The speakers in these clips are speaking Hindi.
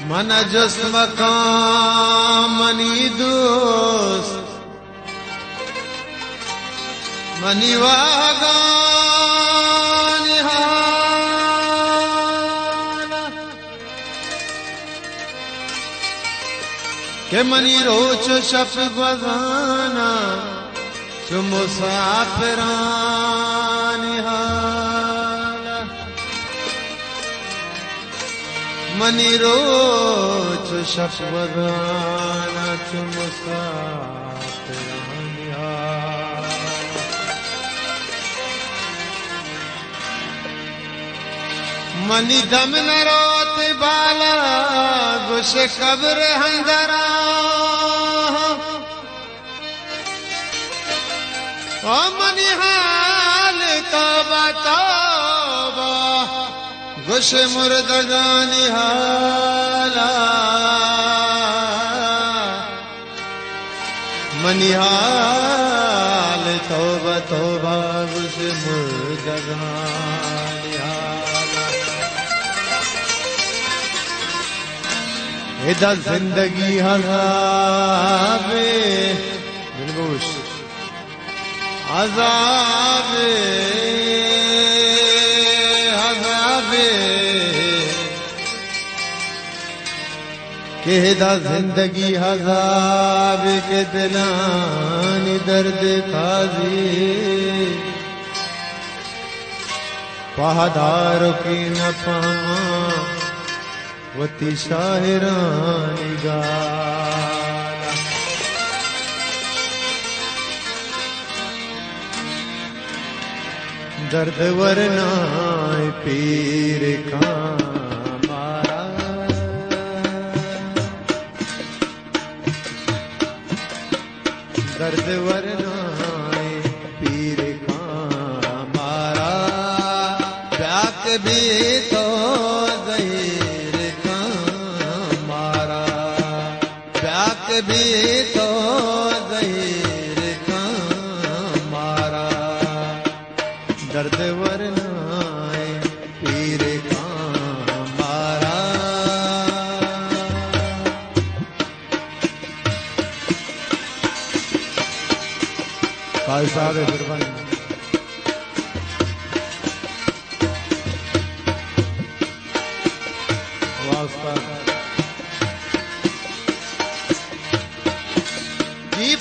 मन जस मकाम मनी दोस्त मनी वागान हाना के मनी रोच शप गजाना चु मुसाफिरान हाना मनी रोच शप गजाना चु मुसाफिरान हाना मनी दम न रोत बाला गुश कब्र हंदरा ओ मनी हाल तौबा तौबा गुश मुर्दगानी हाला मनी हाल तौबा तौबा गुश मुर्दगानी हाला इधर जिंदगी हज़ाबे दिलगोश अज़ाबे अज़ाबे के दा जिंदगी हज़ाबे के दिलानी दर्द खाजी पहादार की न पामा वती शाहिरानी गाला दर्द वरनाए पीर का मारा दर्द वरनाए पीर का मारा प्याक भी तो भी तो ज़हीर का मारा दर्द वरनाए पीर का मारा काल साहब बिरबन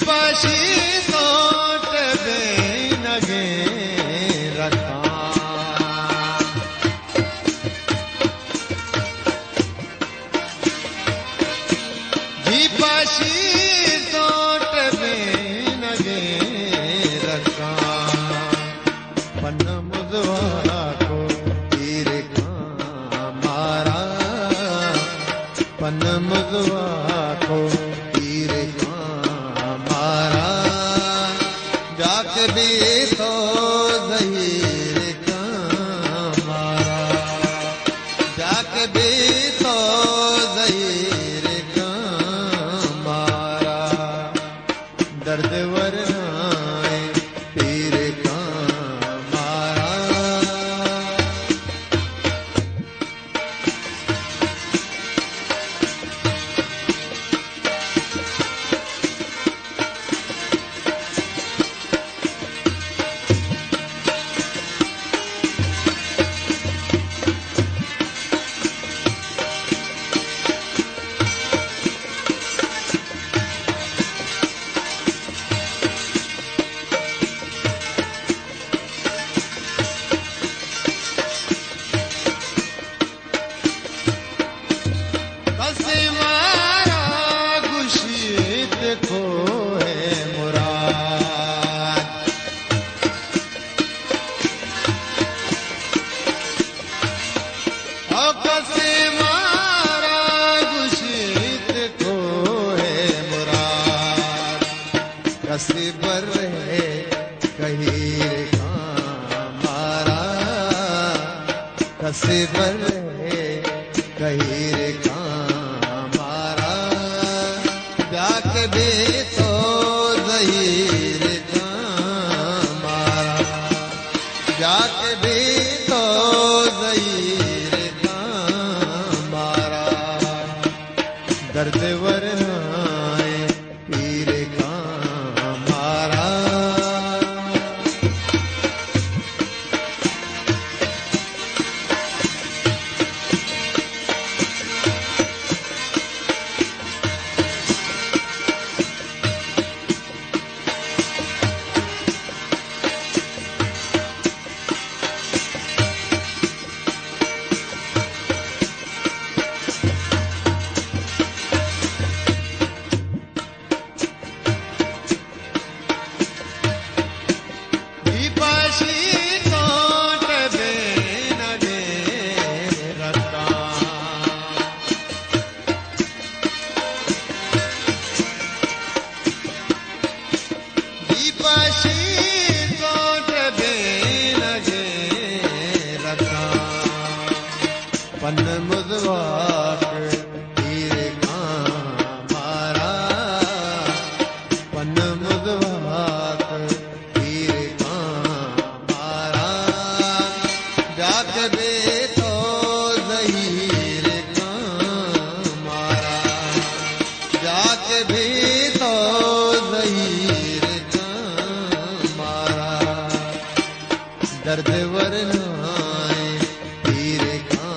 पाशी सोट बे नगे रखा जी पाशी सोट बे नगे रखा पन मुजवा को तीर का मारा पन मुजवा को तीर का जाक भी तो ज़हीर का मारा जाक भी तो ज़हीर का मारा दर्द वरनाए पीर का मारा बर है कहीर का मारा कसे बर है कहीर का मारा जाक भी तो ज़हीर का मारा जाक भी तो ज़हीर का मारा पन मुदवाक हीर का मारा पन मुदवाक हीर का मारा जाक बे तो ज़हीर का मारा जाक भी तो ज़हीर का मारा दर्द वरनाए हीर का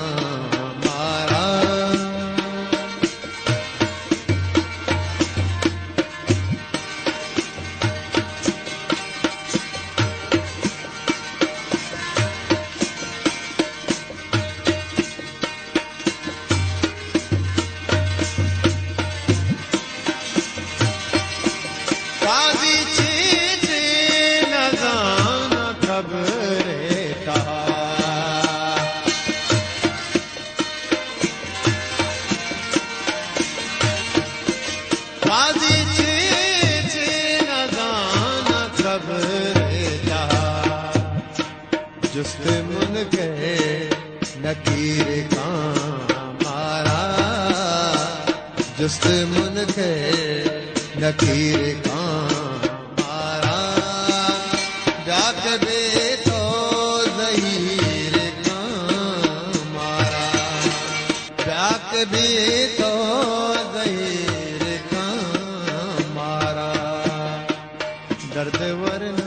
मारा काजी चीते न जान खबरे कहा काजी चीते न जान खबरे कहा जुस्त मुन के नकीर का मारा जुस्त मुन के नकीर का मारा जाक बे तो ज़हीर का मारा जाक भी तो ज़हीर का मारा दर्द वरना